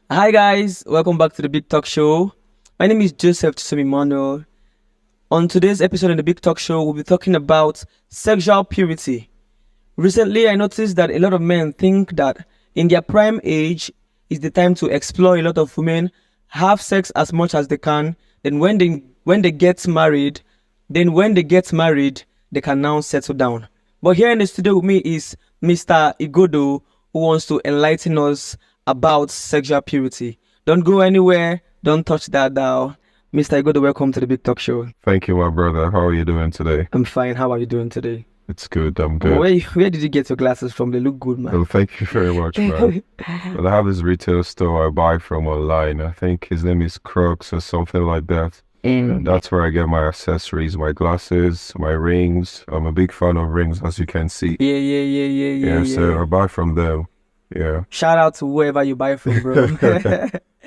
Hi guys, welcome back to the Big Talk Show. My name is Joseph Chisom. On today's episode of the Big Talk Show, we'll be talking about sexual purity. Recently, I noticed that a lot of men think that in their prime age is the time to explore. A lot of women have sex as much as they can. Then when they get married, they can now settle down. But here in the studio with me is Mr. Igodo, who wants to enlighten us about sexual purity. Don't go anywhere. Don't touch that dial. Mr. Igodo, welcome to the Big Talk Show. Thank you, my brother. How are you doing today? I'm fine. How are you doing today? It's good. I'm Where, good. where did you get your glasses from? They look good, man. Oh, thank you very much, man. Well, I have this retail store I buy from online. I think his name is Crooks or something like that. And that's where I get my accessories, my glasses, my rings. I'm a big fan of rings, as you can see. Yeah. So I buy from them. Yeah. Shout out to whoever you buy from, bro.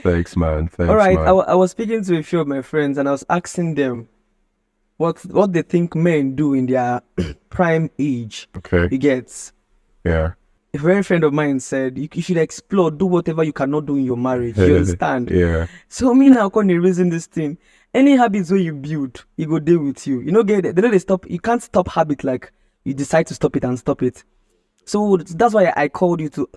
Thanks, man. Thanks, All right, man. I was speaking to a few of my friends and I was asking them what they think men do in their prime age. Okay. You get. Yeah. A very friend of mine said you should explore, do whatever you cannot do in your marriage. You understand? Yeah. So me now can reason this thing. Any habits where you build, it go deal with you. You know, they stop. You can't stop habit like you decide to stop it and stop it. So that's why I called you to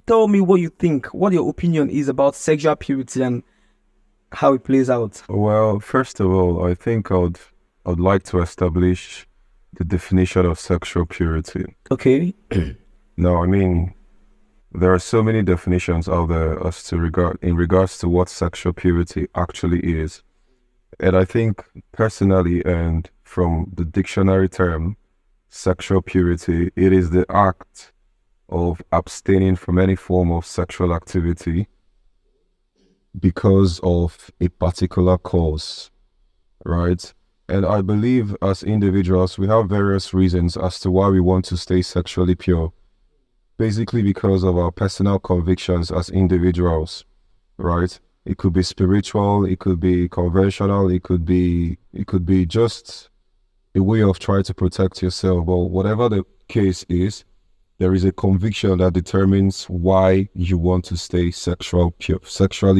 tell me what you think, what your opinion is about sexual purity and how it plays out. Well, first of all, I think I'd like to establish the definition of sexual purity. Okay. No, I mean, there are so many definitions out there as to in regards to what sexual purity actually is. And I think personally, and from the dictionary term, sexual purity, it is the act of abstaining from any form of sexual activity because of a particular cause, right? And I believe as individuals, we have various reasons as to why we want to stay sexually pure. Basically because of our personal convictions as individuals, right? It could be spiritual, it could be conventional, it could be just a way of trying to protect yourself. But whatever the case is, there is a conviction that determines why you want to stay sexually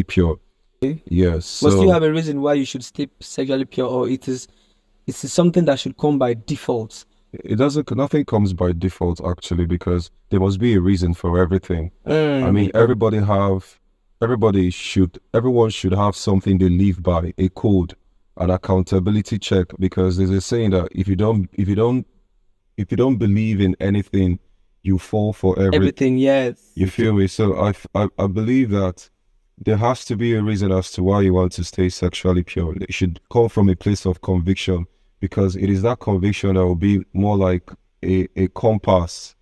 pure. Okay. Yes. Must you have a reason why you should stay sexually pure, or it is something that should come by default? Nothing comes by default actually, because there must be a reason for everything. I mean, everyone should have something they live by, a code, an accountability check, because there's a saying that if you don't believe in anything, you fall for Everything, yes. You feel me? So I believe that there has to be a reason as to why you want to stay sexually pure. It should come from a place of conviction, because it is that conviction that will be more like a compass,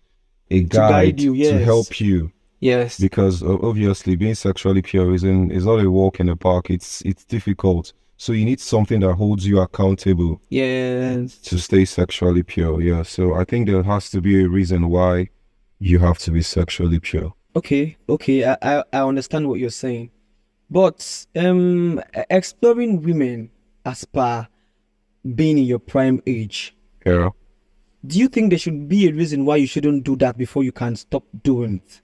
a guide you, yes. to help you. Yes. Because obviously being sexually pure is not a walk in the park. It's difficult. So you need something that holds you accountable. Yes. To stay sexually pure. Yeah. So I think there has to be a reason why you have to be sexually pure. Okay. I understand what you're saying. But exploring women as per being in your prime age. Yeah. Do you think there should be a reason why you shouldn't do that before you can stop doing it?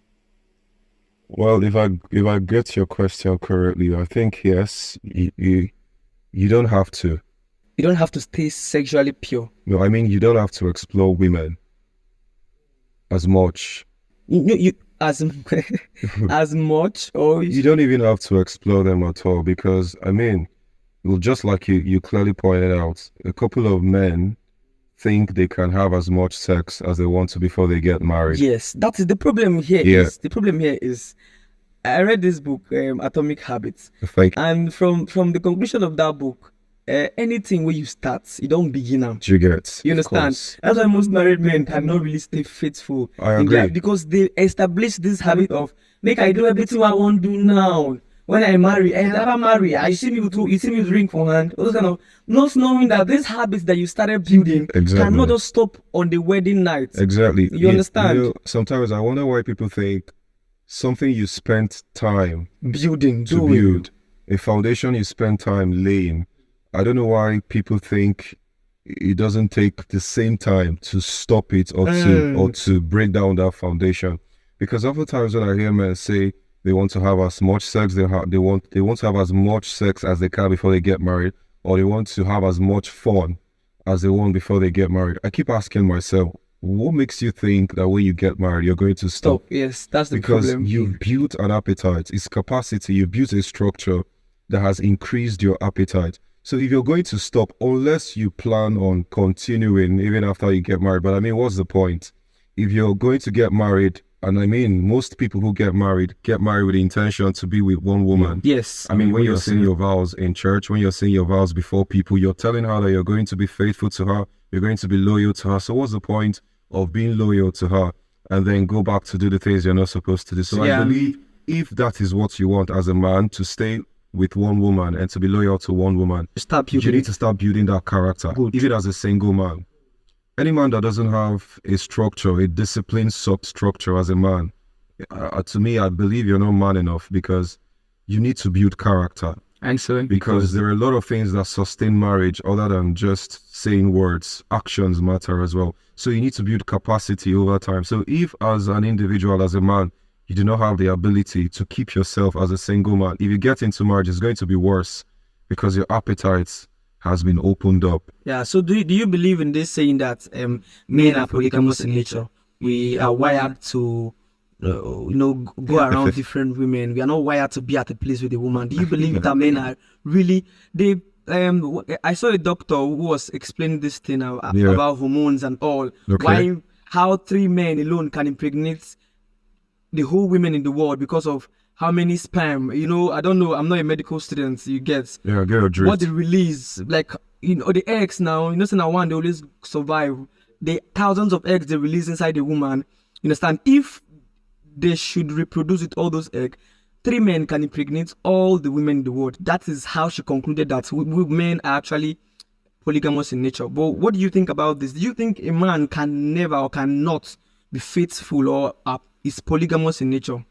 Well, if I get your question correctly, I think yes, you don't have to. You don't have to stay sexually pure. No, I mean you don't have to explore women as much. You as as much, or you don't even have to explore them at all, because I mean, well, just like you clearly pointed out, a couple of men think they can have as much sex as they want to before they get married. Yes, that is the problem here. Yeah. The problem here is I read this book, Atomic Habits, and from the conclusion of that book, anything where you start, you don't begin now. You get. You understand? That's why most married men cannot really stay faithful. I agree. Because they establish this habit of make I do everything I want to do now. When I marry, I never marry. You see me with ring for hand. Those kind of not knowing that these habits that you started building cannot just stop on the wedding night. Exactly. You understand? You know, sometimes I wonder why people think something you spent time building to build, a foundation you spend time laying. I don't know why people think it doesn't take the same time to stop it or to break down that foundation. Because oftentimes when I hear men say, They want to have as much sex they want to have as much sex as they can before they get married, or they want to have as much fun as they want before they get married. I keep asking myself, what makes you think that when you get married you're going to stop? Yes, that's the Because problem. you've built an appetite, it's capacity, you've built a structure that has increased your appetite. So if you're going to stop, unless you plan on continuing even after you get married, but I mean, what's the point? If you're going to get married, and I mean, most people who get married with the intention to be with one woman. Yes. I mean, when you're saying your vows in church, when you're saying your vows before people, you're telling her that you're going to be faithful to her, you're going to be loyal to her. So what's the point of being loyal to her and then go back to do the things you're not supposed to do? So I believe if that is what you want as a man, to stay with one woman and to be loyal to one woman, you need to start building that character. Even as a single man. Any man that doesn't have a structure, a disciplined structure as a man, to me, I believe you're not man enough, because you need to build character. Excellent. Because there are a lot of things that sustain marriage other than just saying words. Actions matter as well. So you need to build capacity over time. So if as an individual, as a man, you do not have the ability to keep yourself as a single man, if you get into marriage, it's going to be worse, because your appetites has been opened up. Yeah, so do you believe in this saying that men are polygamous in nature? We are wired to go around different women. We are not wired to be at a place with a woman. Do you believe that men are really I saw a doctor who was explaining this thing about hormones and all. Okay. How 3 men alone can impregnate the whole women in the world because of how many sperm. I don't know, I'm not a medical student, you get. Yeah, I get your drift. What they release, like, the eggs now, say now one, they always survive. The thousands of eggs they release inside the woman, you understand? If they should reproduce with all those eggs, 3 men can impregnate all the women in the world. That is how she concluded that men are actually polygamous in nature. But what do you think about this? Do you think a man can never or cannot be faithful or is polygamous in nature?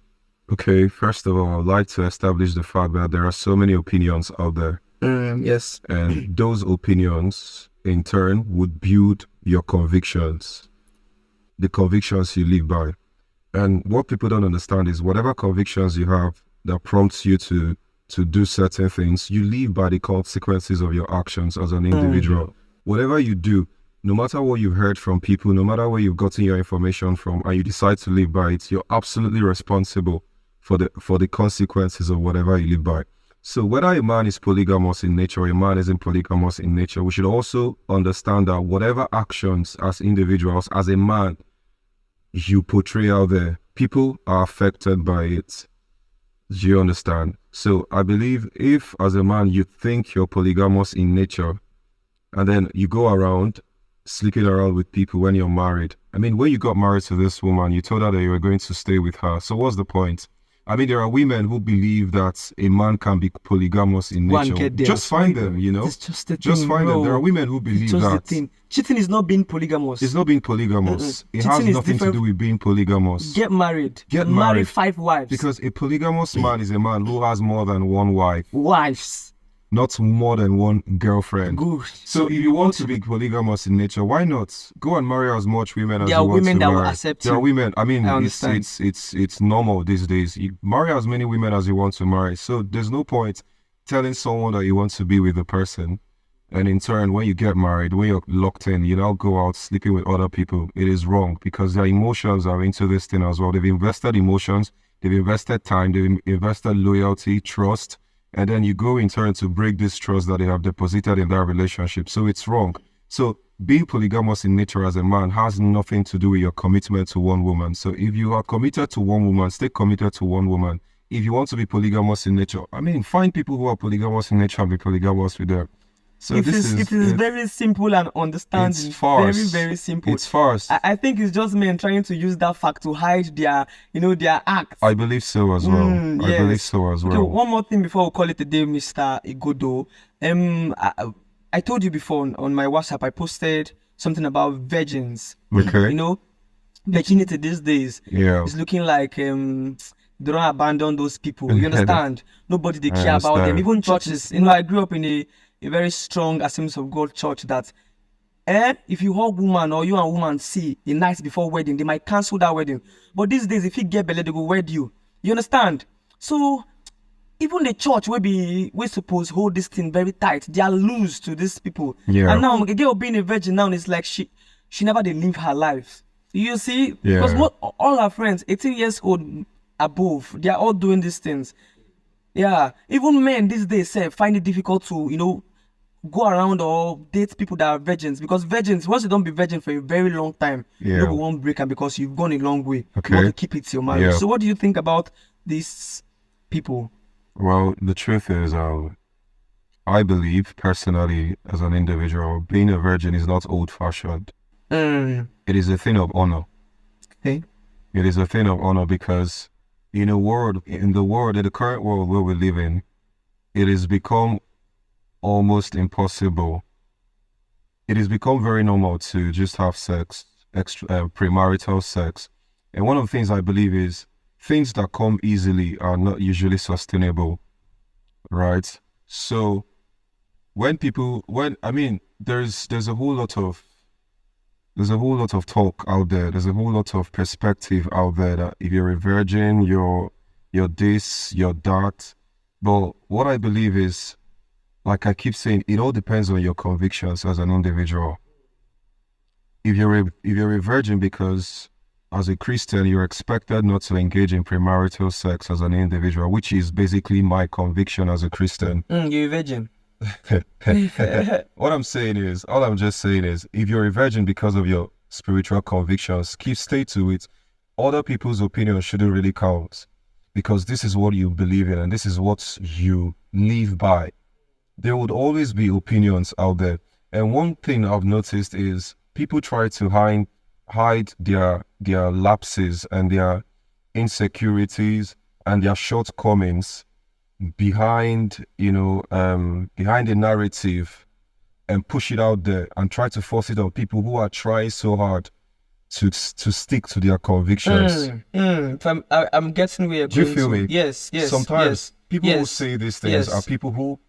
Okay, first of all, I'd like to establish the fact that there are so many opinions out there. Yes. And those opinions, in turn, would build your convictions, the convictions you live by. And what people don't understand is whatever convictions you have that prompts you to do certain things, you live by the consequences of your actions as an individual. Whatever you do, no matter what you've heard from people, no matter where you've gotten your information from, and you decide to live by it, you're absolutely responsible for the consequences of whatever you live by. So whether a man is polygamous in nature or a man isn't polygamous in nature, we should also understand that whatever actions as individuals, as a man, you portray out there, people are affected by it. Do you understand? So I believe if as a man you think you're polygamous in nature, and then you go around sleeping around with people when you're married. I mean, when you got married to this woman, you told her that you were going to stay with her. So what's the point? I mean, there are women who believe that a man can be polygamous in nature. Just find them, It's just the thing, Just find them. There are women who believe that. The thing. Cheating is not being polygamous. It's not being polygamous. It has nothing to do with being polygamous. Get married. Marry 5 wives. Because a polygamous man is a man who has more than one wife. Wives. Not more than one girlfriend. Good. So if you want to be polygamous in nature, why not go and marry as much women as you want to marry? There are women that will accept you. There are women. I mean, understand. it's normal these days. You marry as many women as you want to marry. So there's no point telling someone that you want to be with a person, and in turn, when you get married, when you're locked in, you now go out sleeping with other people. It is wrong, because their emotions are into this thing as well. They've invested emotions, they've invested time, they've invested loyalty, trust. And then you go in turn to break this trust that they have deposited in that relationship. So it's wrong. So being polygamous in nature as a man has nothing to do with your commitment to one woman. So if you are committed to one woman, stay committed to one woman. If you want to be polygamous in nature, I mean, find people who are polygamous in nature and be polygamous with them. So it is very simple and understanding. It's farce. Very, very simple. It's farce. I think it's just men trying to use that fact to hide their, their acts. I believe so as well. Yes. I believe so as well. Okay, one more thing before we call it a day, Mr. Igodo. I told you before on my WhatsApp, I posted something about virgins. Okay. Virginity these days is looking like they don't abandon those people. You understand? Nobody they care about them. Even churches. I grew up in a very strong Assemblies of God church that if you hug woman or you and woman see the night before wedding, they might cancel that wedding. But these days, if you get belly, they will wed you. You understand? So even the church we suppose hold this thing very tight, they are loose to these people. Yeah. And now a girl being a virgin now is like she never did live her life. You see, Yeah. because all her friends 18 years old above, they are all doing these things. Yeah, even men these days find it difficult to go around or date people that are virgins, because virgins, once you don't be virgin for a very long time, Yeah. you won't break them because you've gone a long way. Okay. You want to keep it to your marriage. Yeah. So what do you think about these people? Well, the truth is, I believe personally, as an individual, being a virgin is not old-fashioned. It is a thing of honor. Okay. It is a thing of honor because in the current world where we live in, it has become almost impossible. It has become very normal to just have sex, premarital sex. And one of the things I believe is things that come easily are not usually sustainable, right? So there's a whole lot of talk out there. There's a whole lot of perspective out there that if you're a virgin, you're this, you're that. But what I believe is, like I keep saying, it all depends on your convictions as an individual. If you're a virgin because as a Christian, you're expected not to engage in premarital sex as an individual, which is basically my conviction as a Christian. You're a virgin. All I'm just saying is, if you're a virgin because of your spiritual convictions, stay to it. Other people's opinions shouldn't really count, because this is what you believe in and this is what you live by. There would always be opinions out there. And one thing I've noticed is people try to hide their lapses and their insecurities and their shortcomings behind a narrative and push it out there and try to force it on people who are trying so hard to stick to their convictions. I'm getting where you're Do you going feel to. me? Yes. Sometimes people who say these things are people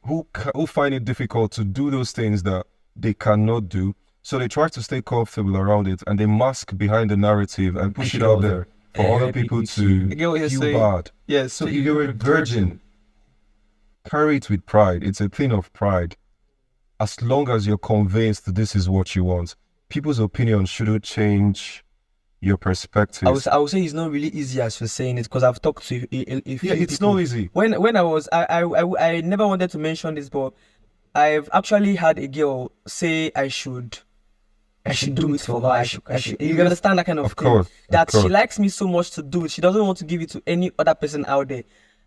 who find it difficult to do those things that they cannot do. So they try to stay comfortable around it and they mask behind the narrative and push it out there for other people to feel bad. Yes. So if you're a virgin, carry it with pride. It's a thing of pride. As long as you're convinced that this is what you want, people's opinions shouldn't change your perspective. I would say it's not really easy as you're saying it, because I've talked to a few it's people. not easy. When I never wanted to mention this, but I've actually had a girl say I should do it for her. I should. You understand that kind of thing? Course, that she likes me so much to do it. She doesn't want to give it to any other person out there.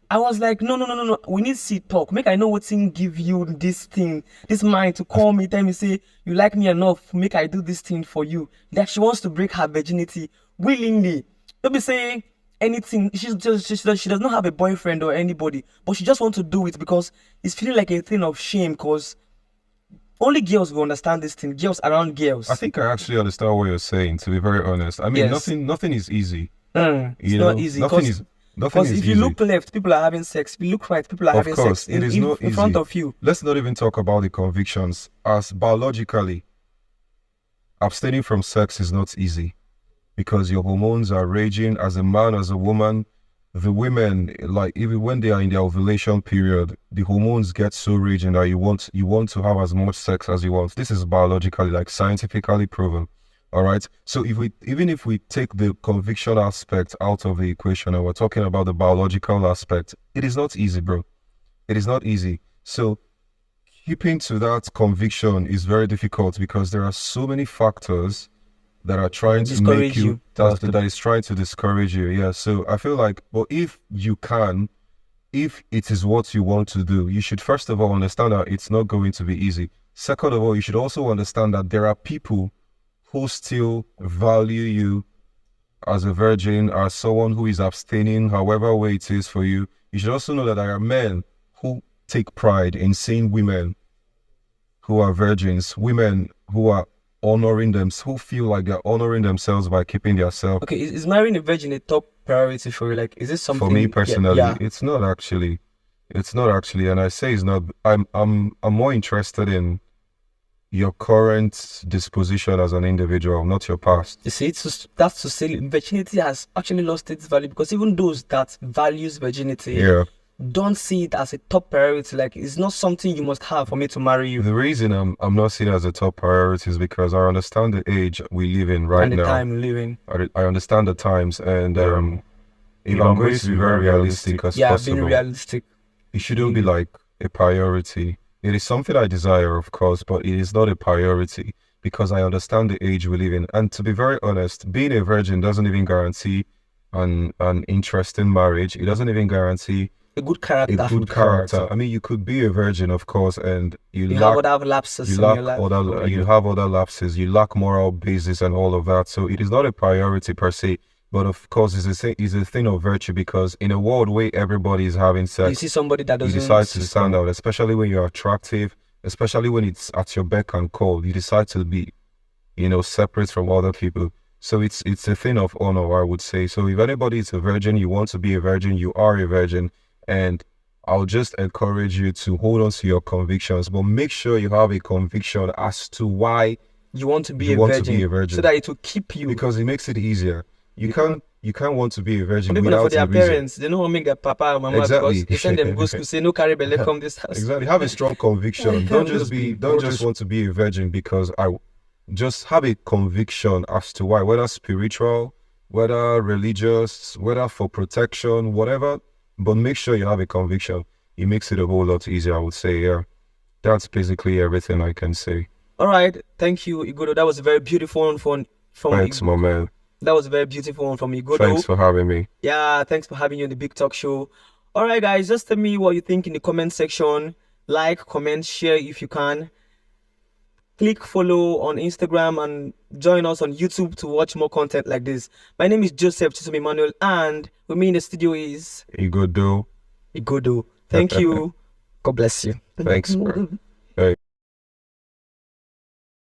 I was like, no. We need to talk. Make I know what thing give you this thing, this mind to call me, tell me, say you like me enough. Make I do this thing for you. That she wants to break her virginity willingly. Don't be saying anything. She does not have a boyfriend or anybody, but she just wants to do it because it's feeling like a thing of shame. Because only girls will understand this thing. Girls around girls. I think I actually understand what you're saying, to be very honest. I mean, nothing is easy. It's not easy. Because if you look left, people are having sex. If you look right, people are having sex in front of you. Let's not even talk about the convictions. As biologically, abstaining from sex is not easy because your hormones are raging. As a man, as a woman, the women, like even when they are in their ovulation period, the hormones get so raging that you want to have as much sex as you want. This is biologically, like scientifically proven. All right. So even if we take the conviction aspect out of the equation and we're talking about the biological aspect, it is not easy, bro. It is not easy. So keeping to that conviction is very difficult because there are so many factors that are trying to make you, that is trying to discourage you. Yeah. So I feel like, but if it is what you want to do, you should first of all understand that it's not going to be easy. Second of all, you should also understand that there are people who still value you as a virgin, as someone who is abstaining, however way it is for you. You should also know that there are men who take pride in seeing women who are virgins, women who are honoring them, who feel like they're honoring themselves by keeping themselves. Okay, is marrying a virgin a top priority for you? Like, is this something? For me personally, it's not actually. It's not actually, and I say it's not. I'm more interested in, your current disposition as an individual, not your past. You see, that's to say virginity has actually lost its value, because even those that values virginity Yeah. don't see it as a top priority. Like, it's not something you must have for me to marry you. The reason I'm not seeing it as a top priority is because I understand the age we live in right And the now. time living. I understand the times, and if I'm going to be very realistic as Yeah, possible, being realistic. it shouldn't be like a priority. It is something I desire, of course, but it is not a priority because I understand the age we live in. And to be very honest, being a virgin doesn't even guarantee an interesting marriage. It doesn't even guarantee A good character. a good character. I mean, you could be a virgin, of course, and You lack have other lapses you in lack your life. other you have other lapses, you lack moral basis and all of that. So it is not a priority per se. But of course, it's a thing of virtue because in a world where everybody is having sex, You see somebody that you doesn't decide to stand out, especially when you're attractive, especially when it's at your beck and call. You decide to be, separate from other people. So it's a thing of honor, I would say. So if anybody is a virgin, you want to be a virgin, you are a virgin, and I'll just encourage you to hold on to your convictions, but make sure you have a conviction as to why you want to be, you a, want virgin, to be a virgin, so that it will keep you. because it makes it easier. You can't want to be a virgin Even without for their a reason. parents, they don't want to make their papa or mama, Exactly. because they send them go school, say no carry belly come this house. Exactly. Have a strong conviction. Don't just want to be a virgin because just have a conviction as to why, whether spiritual, whether religious, whether for protection, whatever. But make sure you have a conviction. It makes it a whole lot easier, I would say. Yeah. That's basically everything I can say. All right. Thank you, Igodo. That was a very beautiful one from Thanks, my man. That was a very beautiful one from Igodo. Thanks for having me. Yeah, thanks for having you on the Big Talk Show. All right, guys, just tell me what you think in the comment section. Like, comment, share if you can. Click follow on Instagram and join us on YouTube to watch more content like this. My name is Joseph Chisom Emmanuel, and with me in the studio is Igodo. Thank you. God bless you. Thanks, bro. Hey.